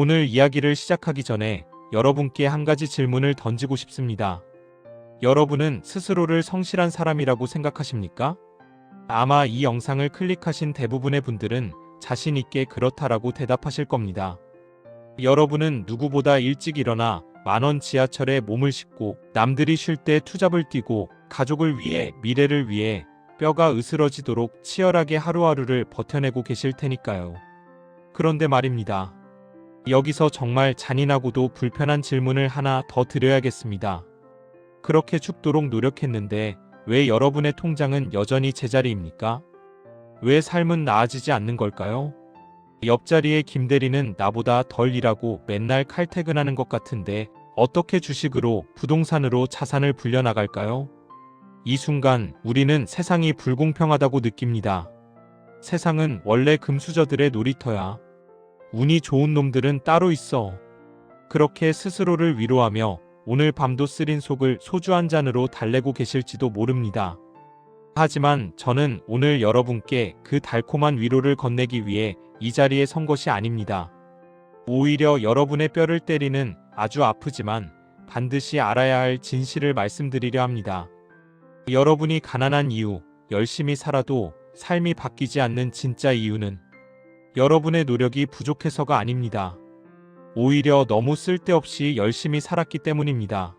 오늘 이야기를 시작하기 전에 여러분께 한 가지 질문을 던지고 싶습니다. 여러분은 스스로를 성실한 사람이라고 생각하십니까? 아마 이 영상을 클릭하신 대부분의 분들은 자신 있게 그렇다라고 대답하실 겁니다. 여러분은 누구보다 일찍 일어나 만원 지하철에 몸을 싣고 남들이 쉴 때 투잡을 뛰고 가족을 위해 미래를 위해 뼈가 으스러지도록 치열하게 하루하루를 버텨내고 계실 테니까요. 그런데 말입니다. 여기서 정말 잔인하고도 불편한 질문을 하나 더 드려야겠습니다. 그렇게 죽도록 노력했는데 왜 여러분의 통장은 여전히 제자리입니까? 왜 삶은 나아지지 않는 걸까요? 옆자리의 김대리는 나보다 덜 일하고 맨날 칼퇴근하는 것 같은데 어떻게 주식으로, 부동산으로 자산을 불려나갈까요? 이 순간 우리는 세상이 불공평하다고 느낍니다. 세상은 원래 금수저들의 놀이터야. 운이 좋은 놈들은 따로 있어. 그렇게 스스로를 위로하며 오늘 밤도 쓰린 속을 소주 한 잔으로 달래고 계실지도 모릅니다. 하지만 저는 오늘 여러분께 그 달콤한 위로를 건네기 위해 이 자리에 선 것이 아닙니다. 오히려 여러분의 뼈를 때리는 아주 아프지만 반드시 알아야 할 진실을 말씀드리려 합니다. 여러분이 가난한 이유, 열심히 살아도 삶이 바뀌지 않는 진짜 이유는 여러분의 노력이 부족해서가 아닙니다. 오히려 너무 쓸데없이 열심히 살았기 때문입니다.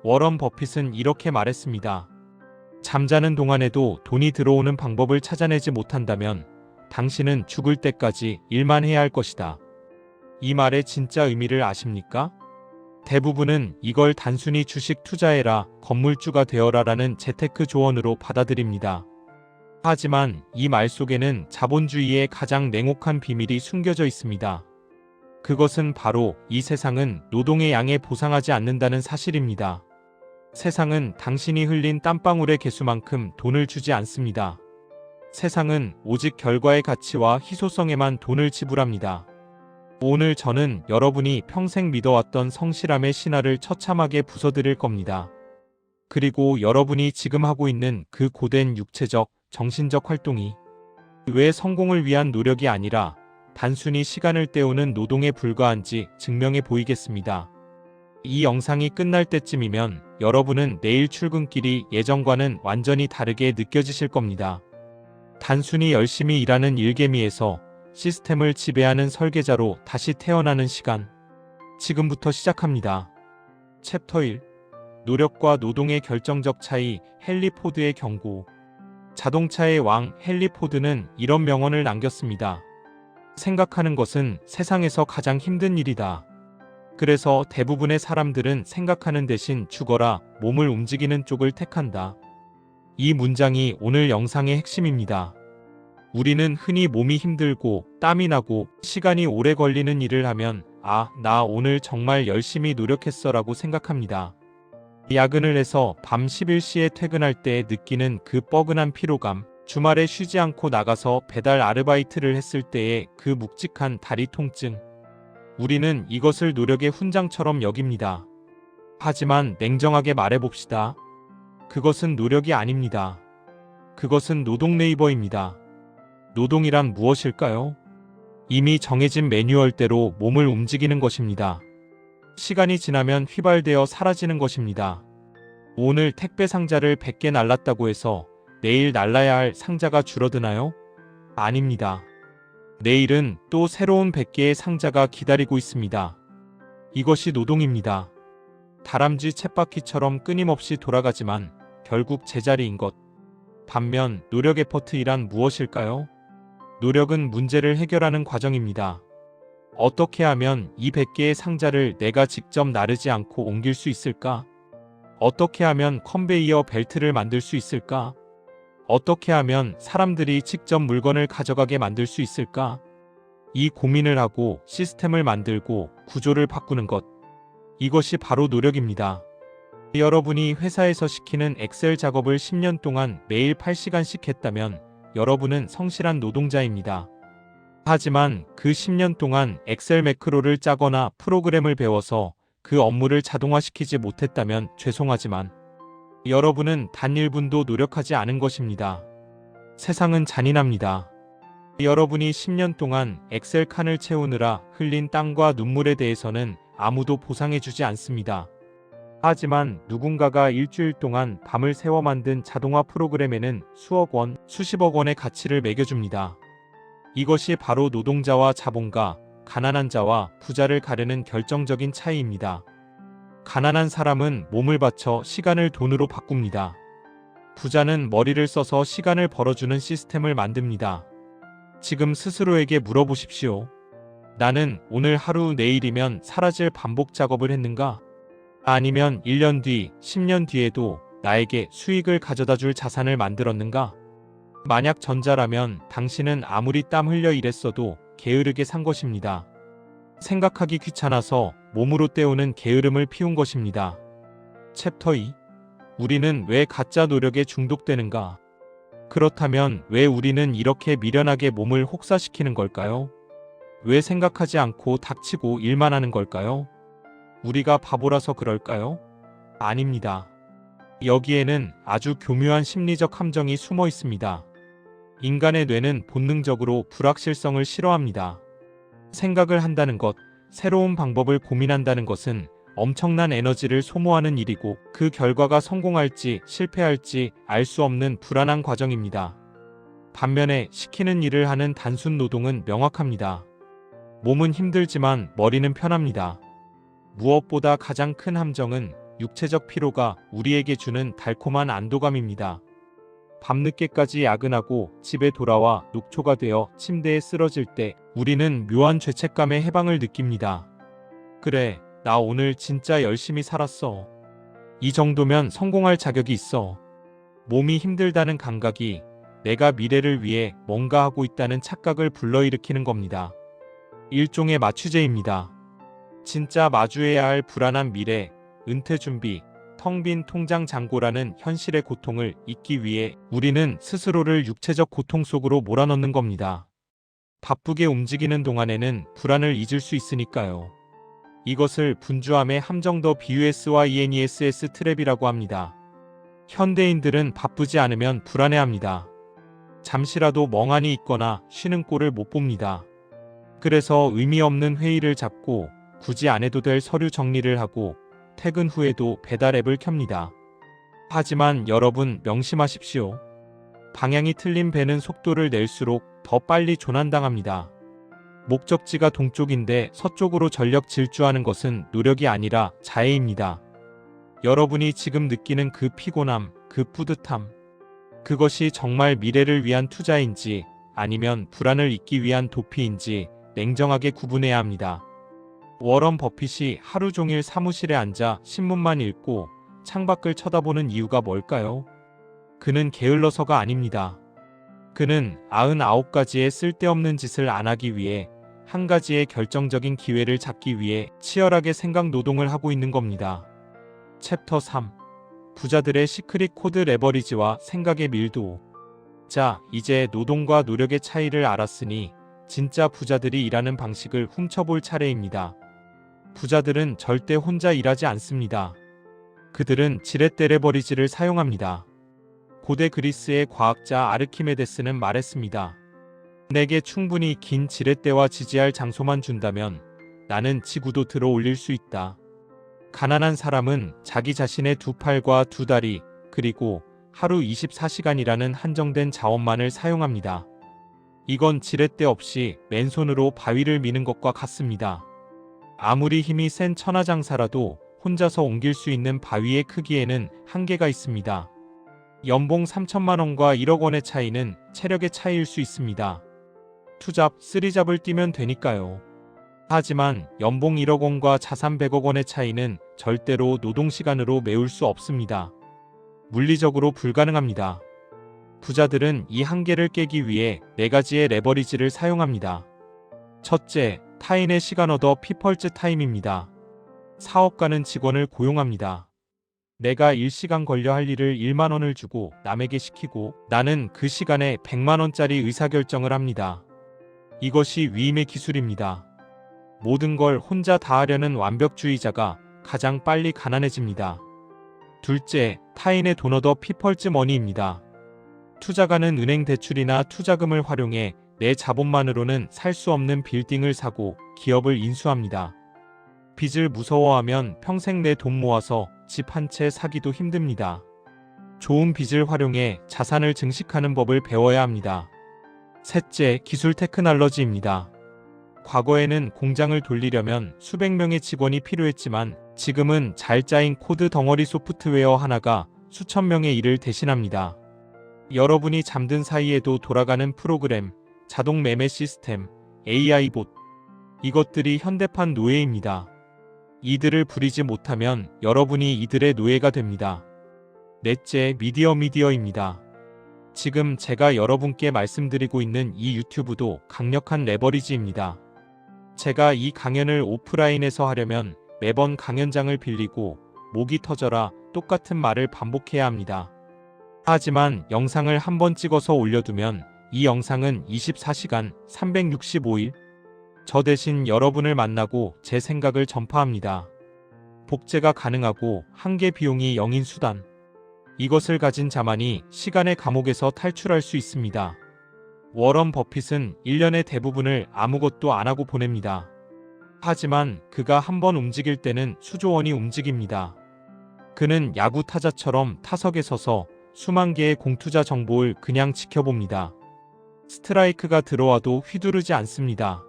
워런 버핏은 이렇게 말했습니다. 잠자는 동안에도 돈이 들어오는 방법을 찾아내지 못한다면 당신은 죽을 때까지 일만 해야 할 것이다. 이 말의 진짜 의미를 아십니까? 대부분은 이걸 단순히 주식 투자해라, 건물주가 되어라라는 재테크 조언으로 받아들입니다. 하지만 이 말 속에는 자본주의의 가장 냉혹한 비밀이 숨겨져 있습니다. 그것은 바로 이 세상은 노동의 양에 보상하지 않는다는 사실입니다. 세상은 당신이 흘린 땀방울의 개수만큼 돈을 주지 않습니다. 세상은 오직 결과의 가치와 희소성에만 돈을 지불합니다. 오늘 저는 여러분이 평생 믿어왔던 성실함의 신화를 처참하게 부숴드릴 겁니다. 그리고 여러분이 지금 하고 있는 그 고된 육체적, 정신적 활동이 왜 성공을 위한 노력이 아니라 단순히 시간을 때우는 노동에 불과한지 증명해 보이겠습니다. 이 영상이 끝날 때쯤이면 여러분은 내일 출근길이 예전과는 완전히 다르게 느껴지실 겁니다. 단순히 열심히 일하는 일개미에서 시스템을 지배하는 설계자로 다시 태어나는 시간. 지금부터 시작합니다. 챕터 1. 노력과 노동의 결정적 차이, 헨리 포드의 경고. 자동차의 왕 헨리 포드는 이런 명언을 남겼습니다. 생각하는 것은 세상에서 가장 힘든 일이다. 그래서 대부분의 사람들은 생각하는 대신 죽어라, 몸을 움직이는 쪽을 택한다. 이 문장이 오늘 영상의 핵심입니다. 우리는 흔히 몸이 힘들고 땀이 나고 시간이 오래 걸리는 일을 하면 나 오늘 정말 열심히 노력했어라고 생각합니다. 야근을 해서 밤 11시에 퇴근할 때 느끼는 그 뻐근한 피로감, 주말에 쉬지 않고 나가서 배달 아르바이트를 했을 때의 그 묵직한 다리 통증. 우리는 이것을 노력의 훈장처럼 여깁니다. 하지만 냉정하게 말해봅시다. 그것은 노력이 아닙니다. 그것은 노동 레이버입니다. 노동이란 무엇일까요? 이미 정해진 매뉴얼대로 몸을 움직이는 것입니다. 시간이 지나면 휘발되어 사라지는 것입니다. 오늘 택배 상자를 100개 날랐다고 해서 내일 날라야 할 상자가 줄어드나요? 아닙니다. 내일은 또 새로운 100개의 상자가 기다리고 있습니다. 이것이 노동입니다. 다람쥐 쳇바퀴처럼 끊임없이 돌아가지만 결국 제자리인 것. 반면 노력 에퍼트이란 무엇일까요? 노력은 문제를 해결하는 과정입니다. 어떻게 하면 이 100개의 상자를 내가 직접 나르지 않고 옮길 수 있을까? 어떻게 하면 컨베이어 벨트를 만들 수 있을까? 어떻게 하면 사람들이 직접 물건을 가져가게 만들 수 있을까? 이 고민을 하고 시스템을 만들고 구조를 바꾸는 것. 이것이 바로 노력입니다. 여러분이 회사에서 시키는 엑셀 작업을 10년 동안 매일 8시간씩 했다면 여러분은 성실한 노동자입니다. 하지만 그 10년 동안 엑셀 매크로를 짜거나 프로그램을 배워서 그 업무를 자동화시키지 못했다면 죄송하지만 여러분은 단 1분도 노력하지 않은 것입니다. 세상은 잔인합니다. 여러분이 10년 동안 엑셀 칸을 채우느라 흘린 땀과 눈물에 대해서는 아무도 보상해주지 않습니다. 하지만 누군가가 일주일 동안 밤을 새워 만든 자동화 프로그램에는 수억 원, 수십억 원의 가치를 매겨줍니다. 이것이 바로 노동자와 자본가, 가난한 자와 부자를 가르는 결정적인 차이입니다. 가난한 사람은 몸을 바쳐 시간을 돈으로 바꿉니다. 부자는 머리를 써서 시간을 벌어주는 시스템을 만듭니다. 지금 스스로에게 물어보십시오. 나는 오늘 하루 내일이면 사라질 반복 작업을 했는가? 아니면 1년 뒤, 10년 뒤에도 나에게 수익을 가져다 줄 자산을 만들었는가? 만약 전자라면 당신은 아무리 땀 흘려 일했어도 게으르게 산 것입니다. 생각하기 귀찮아서 몸으로 때우는 게으름을 피운 것입니다. 챕터 2. 우리는 왜 가짜 노력에 중독되는가? 그렇다면 왜 우리는 이렇게 미련하게 몸을 혹사시키는 걸까요? 왜 생각하지 않고 닥치고 일만 하는 걸까요? 우리가 바보라서 그럴까요? 아닙니다. 여기에는 아주 교묘한 심리적 함정이 숨어 있습니다. 인간의 뇌는 본능적으로 불확실성을 싫어합니다. 생각을 한다는 것, 새로운 방법을 고민한다는 것은 엄청난 에너지를 소모하는 일이고 그 결과가 성공할지 실패할지 알 수 없는 불안한 과정입니다. 반면에 시키는 일을 하는 단순 노동은 명확합니다. 몸은 힘들지만 머리는 편합니다. 무엇보다 가장 큰 함정은 육체적 피로가 우리에게 주는 달콤한 안도감입니다. 밤늦게까지 야근하고 집에 돌아와 녹초가 되어 침대에 쓰러질 때 우리는 묘한 죄책감의 해방을 느낍니다. 그래, 나 오늘 진짜 열심히 살았어. 이 정도면 성공할 자격이 있어. 몸이 힘들다는 감각이 내가 미래를 위해 뭔가 하고 있다는 착각을 불러일으키는 겁니다. 일종의 마취제입니다. 진짜 마주해야 할 불안한 미래, 은퇴 준비, 텅 빈 통장 잔고라는 현실의 고통을 잊기 위해 우리는 스스로를 육체적 고통 속으로 몰아넣는 겁니다. 바쁘게 움직이는 동안에는 불안을 잊을 수 있으니까요. 이것을 분주함의 함정 더 BUSYNESS 트랩이라고 합니다. 현대인들은 바쁘지 않으면 불안해합니다. 잠시라도 멍하니 있거나 쉬는 꼴을 못 봅니다. 그래서 의미 없는 회의를 잡고 굳이 안 해도 될 서류 정리를 하고 퇴근 후에도 배달 앱을 켭니다. 하지만 여러분 명심하십시오. 방향이 틀린 배는 속도를 낼수록 더 빨리 조난당합니다. 목적지가 동쪽인데 서쪽으로 전력 질주하는 것은 노력이 아니라 자해입니다. 여러분이 지금 느끼는 그 피곤함, 그 뿌듯함, 그것이 정말 미래를 위한 투자인지 아니면 불안을 잊기 위한 도피인지 냉정하게 구분해야 합니다. 워런 버핏이 하루 종일 사무실에 앉아 신문만 읽고 창밖을 쳐다보는 이유가 뭘까요? 그는 게을러서가 아닙니다. 그는 99가지의 쓸데없는 짓을 안 하기 위해 한 가지의 결정적인 기회를 잡기 위해 치열하게 생각 노동을 하고 있는 겁니다. 챕터 3. 부자들의 시크릿 코드 레버리지와 생각의 밀도. 자, 이제 노동과 노력의 차이를 알았으니 진짜 부자들이 일하는 방식을 훔쳐볼 차례입니다. 부자들은 절대 혼자 일하지 않습니다. 그들은 지렛대 레버리지를 사용합니다. 고대 그리스의 과학자 아르키메데스는 말했습니다. 내게 충분히 긴 지렛대와 지지할 장소만 준다면 나는 지구도 들어 올릴 수 있다. 가난한 사람은 자기 자신의 두 팔과 두 다리 그리고 하루 24시간이라는 한정된 자원만을 사용합니다. 이건 지렛대 없이 맨손으로 바위를 미는 것과 같습니다. 아무리 힘이 센 천하장사라도 혼자서 옮길 수 있는 바위의 크기에는 한계가 있습니다. 연봉 3천만 원과 1억 원의 차이는 체력의 차이일 수 있습니다. 투잡, 쓰리잡을 뛰면 되니까요. 하지만 연봉 1억 원과 자산 100억 원의 차이는 절대로 노동시간으로 메울 수 없습니다. 물리적으로 불가능합니다. 부자들은 이 한계를 깨기 위해 4가지의 레버리지를 사용합니다. 첫째, 타인의 시간 얻어 피펄즈 타임입니다. 사업가는 직원을 고용합니다. 내가 1시간 걸려 할 일을 1만 원을 주고 남에게 시키고 나는 그 시간에 100만 원짜리 의사결정을 합니다. 이것이 위임의 기술입니다. 모든 걸 혼자 다 하려는 완벽주의자가 가장 빨리 가난해집니다. 둘째, 타인의 돈 얻어 피펄즈 머니입니다. 투자가는 은행 대출이나 투자금을 활용해 내 자본만으로는 살 수 없는 빌딩을 사고 기업을 인수합니다. 빚을 무서워하면 평생 내 돈 모아서 집 한 채 사기도 힘듭니다. 좋은 빚을 활용해 자산을 증식하는 법을 배워야 합니다. 셋째, 기술 테크놀로지입니다. 과거에는 공장을 돌리려면 수백 명의 직원이 필요했지만 지금은 잘 짜인 코드 덩어리 소프트웨어 하나가 수천 명의 일을 대신합니다. 여러분이 잠든 사이에도 돌아가는 프로그램, 자동 매매 시스템, AI 봇, 이것들이 현대판 노예입니다. 이들을 부리지 못하면 여러분이 이들의 노예가 됩니다. 넷째, 미디어입니다. 지금 제가 여러분께 말씀드리고 있는 이 유튜브도 강력한 레버리지입니다. 제가 이 강연을 오프라인에서 하려면 매번 강연장을 빌리고 목이 터져라 똑같은 말을 반복해야 합니다. 하지만 영상을 한번 찍어서 올려두면 이 영상은 24시간 365일 저 대신 여러분을 만나고 제 생각을 전파합니다. 복제가 가능하고 한계 비용이 0인 수단. 이것을 가진 자만이 시간의 감옥에서 탈출할 수 있습니다. 워런 버핏은 1년의 대부분을 아무것도 안 하고 보냅니다. 하지만 그가 한번 움직일 때는 수조 원이 움직입니다. 그는 야구 타자처럼 타석에 서서 수만 개의 공투자 정보를 그냥 지켜봅니다. 스트라이크가 들어와도 휘두르지 않습니다.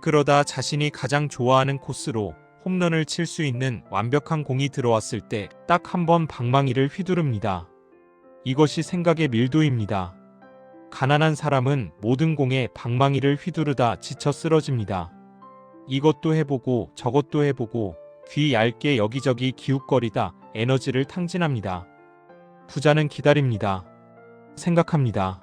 그러다 자신이 가장 좋아하는 코스로 홈런을 칠 수 있는 완벽한 공이 들어왔을 때 딱 한 번 방망이를 휘두릅니다. 이것이 생각의 밀도입니다. 가난한 사람은 모든 공에 방망이를 휘두르다 지쳐 쓰러집니다. 이것도 해보고 저것도 해보고 귀 얇게 여기저기 기웃거리다 에너지를 탕진합니다. 부자는 기다립니다. 생각합니다.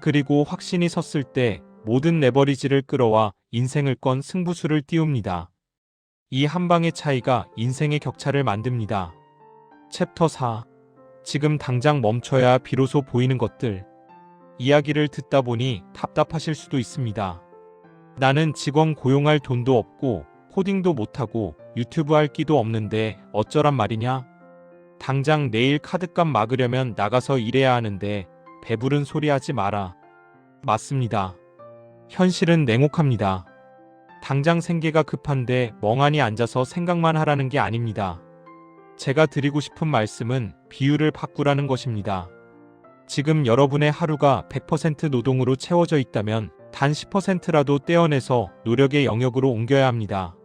그리고 확신이 섰을 때 모든 레버리지를 끌어와 인생을 건 승부수를 띄웁니다. 이 한 방의 차이가 인생의 격차를 만듭니다. 챕터 4. 지금 당장 멈춰야 비로소 보이는 것들. 이야기를 듣다 보니 답답하실 수도 있습니다. 나는 직원 고용할 돈도 없고 코딩도 못하고 유튜브 할 끼도 없는데 어쩌란 말이냐? 당장 내일 카드값 막으려면 나가서 일해야 하는데 배부른 소리 하지 마라. 맞습니다. 현실은 냉혹합니다. 당장 생계가 급한데 멍하니 앉아서 생각만 하라는 게 아닙니다. 제가 드리고 싶은 말씀은 비율을 바꾸라는 것입니다. 지금 여러분의 하루가 100% 노동으로 채워져 있다면 단 10%라도 떼어내서 노력의 영역으로 옮겨야 합니다.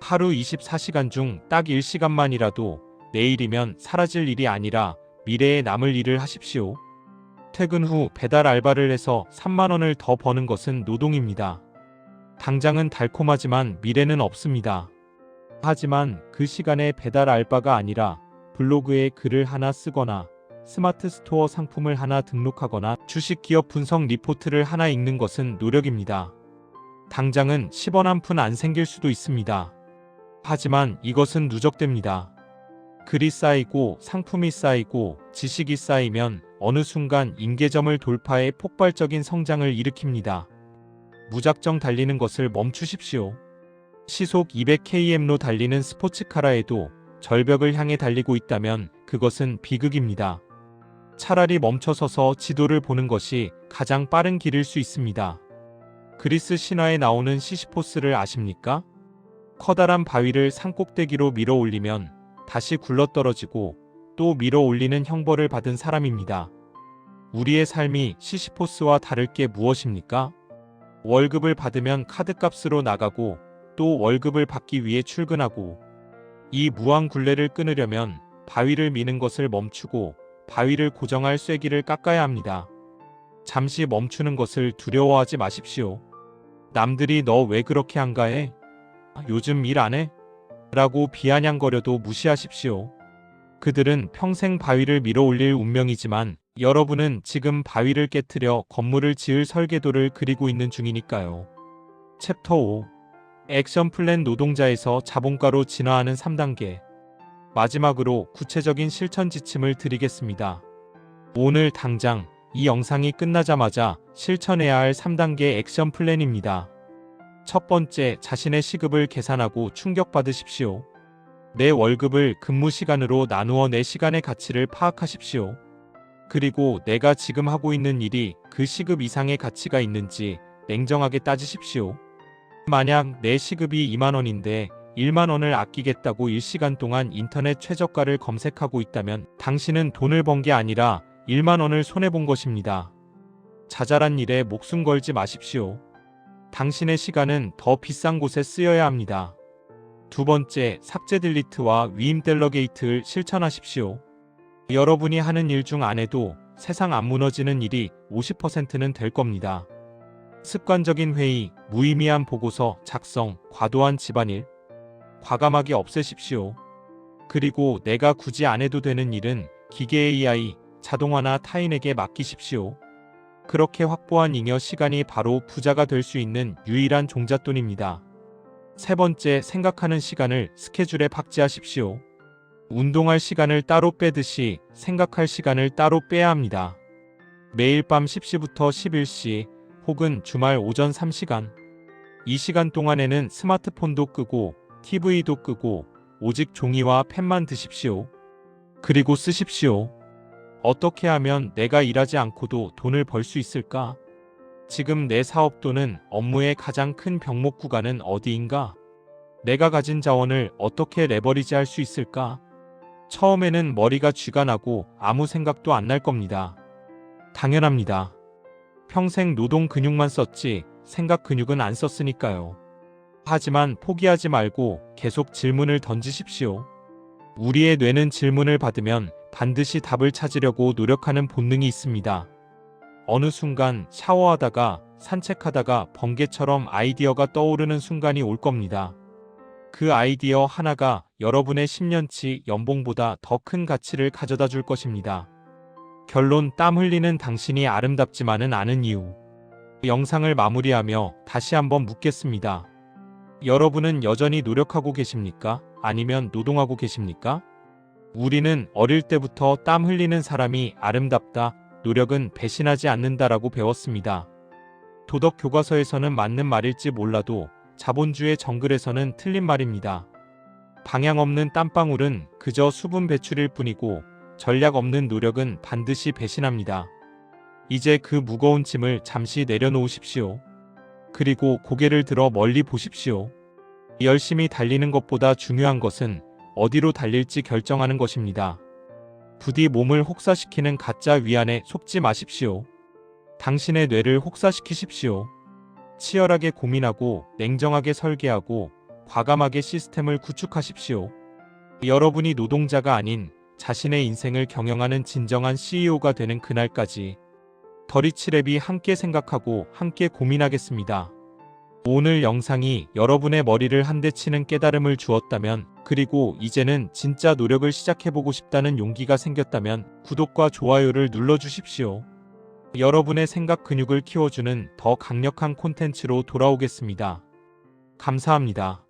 하루 24시간 중 딱 1시간만이라도 내일이면 사라질 일이 아니라 미래에 남을 일을 하십시오. 퇴근 후 배달 알바를 해서 3만 원을 더 버는 것은 노동입니다. 당장은 달콤하지만 미래는 없습니다. 하지만 그 시간에 배달 알바가 아니라 블로그에 글을 하나 쓰거나 스마트 스토어 상품을 하나 등록하거나 주식 기업 분석 리포트를 하나 읽는 것은 노력입니다. 당장은 10원 한 푼 안 생길 수도 있습니다. 하지만 이것은 누적됩니다. 글이 쌓이고 상품이 쌓이고 지식이 쌓이면 어느 순간 임계점을 돌파해 폭발적인 성장을 일으킵니다. 무작정 달리는 것을 멈추십시오. 시속 200km로 달리는 스포츠카라에도 절벽을 향해 달리고 있다면 그것은 비극입니다. 차라리 멈춰서서 지도를 보는 것이 가장 빠른 길일 수 있습니다. 그리스 신화에 나오는 시시포스를 아십니까? 커다란 바위를 산꼭대기로 밀어 올리면 다시 굴러떨어지고 또 밀어 올리는 형벌을 받은 사람입니다. 우리의 삶이 시시포스와 다를 게 무엇입니까? 월급을 받으면 카드값으로 나가고 또 월급을 받기 위해 출근하고 이 무한 굴레를 끊으려면 바위를 미는 것을 멈추고 바위를 고정할 쐐기를 깎아야 합니다. 잠시 멈추는 것을 두려워하지 마십시오. 남들이 너 왜 그렇게 한가해? 요즘 일 안 해? 라고 비아냥거려도 무시하십시오. 그들은 평생 바위를 밀어 올릴 운명이지만 여러분은 지금 바위를 깨트려 건물을 지을 설계도를 그리고 있는 중이니까요. 챕터 5. 액션 플랜 노동자에서 자본가로 진화하는 3단계. 마지막으로 구체적인 실천 지침을 드리겠습니다. 오늘 당장 이 영상이 끝나자마자 실천해야 할 3단계 액션 플랜입니다. 첫 번째, 자신의 시급을 계산하고 충격받으십시오. 내 월급을 근무 시간으로 나누어 내 시간의 가치를 파악하십시오. 그리고 내가 지금 하고 있는 일이 그 시급 이상의 가치가 있는지 냉정하게 따지십시오. 만약 내 시급이 2만 원인데 1만 원을 아끼겠다고 1시간 동안 인터넷 최저가를 검색하고 있다면 당신은 돈을 번 게 아니라 1만 원을 손해본 것입니다. 자잘한 일에 목숨 걸지 마십시오. 당신의 시간은 더 비싼 곳에 쓰여야 합니다. 두 번째, 삭제 딜리트와 위임 델러게이트를 실천하십시오. 여러분이 하는 일 중 안 해도 세상 안 무너지는 일이 50%는 될 겁니다. 습관적인 회의, 무의미한 보고서 작성, 과도한 집안일, 과감하게 없애십시오. 그리고 내가 굳이 안 해도 되는 일은 기계 AI, 자동화나 타인에게 맡기십시오. 그렇게 확보한 잉여 시간이 바로 부자가 될 수 있는 유일한 종잣돈입니다. 세 번째, 생각하는 시간을 스케줄에 박제하십시오. 운동할 시간을 따로 빼듯이 생각할 시간을 따로 빼야 합니다. 매일 밤 10시부터 11시 혹은 주말 오전 3시간. 이 시간 동안에는 스마트폰도 끄고 TV도 끄고 오직 종이와 펜만 드십시오. 그리고 쓰십시오. 어떻게 하면 내가 일하지 않고도 돈을 벌 수 있을까? 지금 내 사업 또는 업무의 가장 큰 병목 구간은 어디인가? 내가 가진 자원을 어떻게 레버리지 할 수 있을까? 처음에는 머리가 쥐가 나고 아무 생각도 안 날 겁니다. 당연합니다. 평생 노동 근육만 썼지 생각 근육은 안 썼으니까요. 하지만 포기하지 말고 계속 질문을 던지십시오. 우리의 뇌는 질문을 받으면 반드시 답을 찾으려고 노력하는 본능이 있습니다. 어느 순간 샤워하다가 산책하다가 번개처럼 아이디어가 떠오르는 순간이 올 겁니다. 그 아이디어 하나가 여러분의 10년치 연봉보다 더 큰 가치를 가져다 줄 것입니다. 결론, 땀 흘리는 당신이 아름답지만은 않은 이유. 영상을 마무리하며 다시 한번 묻겠습니다. 여러분은 여전히 노력하고 계십니까? 아니면 노동하고 계십니까? 우리는 어릴 때부터 땀 흘리는 사람이 아름답다, 노력은 배신하지 않는다라고 배웠습니다. 도덕 교과서에서는 맞는 말일지 몰라도 자본주의 정글에서는 틀린 말입니다. 방향 없는 땀방울은 그저 수분 배출일 뿐이고 전략 없는 노력은 반드시 배신합니다. 이제 그 무거운 짐을 잠시 내려놓으십시오. 그리고 고개를 들어 멀리 보십시오. 열심히 달리는 것보다 중요한 것은 어디로 달릴지 결정하는 것입니다. 부디 몸을 혹사시키는 가짜 위안에 속지 마십시오. 당신의 뇌를 혹사시키십시오. 치열하게 고민하고 냉정하게 설계하고 과감하게 시스템을 구축하십시오. 여러분이 노동자가 아닌 자신의 인생을 경영하는 진정한 CEO가 되는 그날까지 더리치랩이 함께 생각하고 함께 고민하겠습니다. 오늘 영상이 여러분의 머리를 한 대 치는 깨달음을 주었다면, 그리고 이제는 진짜 노력을 시작해보고 싶다는 용기가 생겼다면 구독과 좋아요를 눌러주십시오. 여러분의 생각 근육을 키워주는 더 강력한 콘텐츠로 돌아오겠습니다. 감사합니다.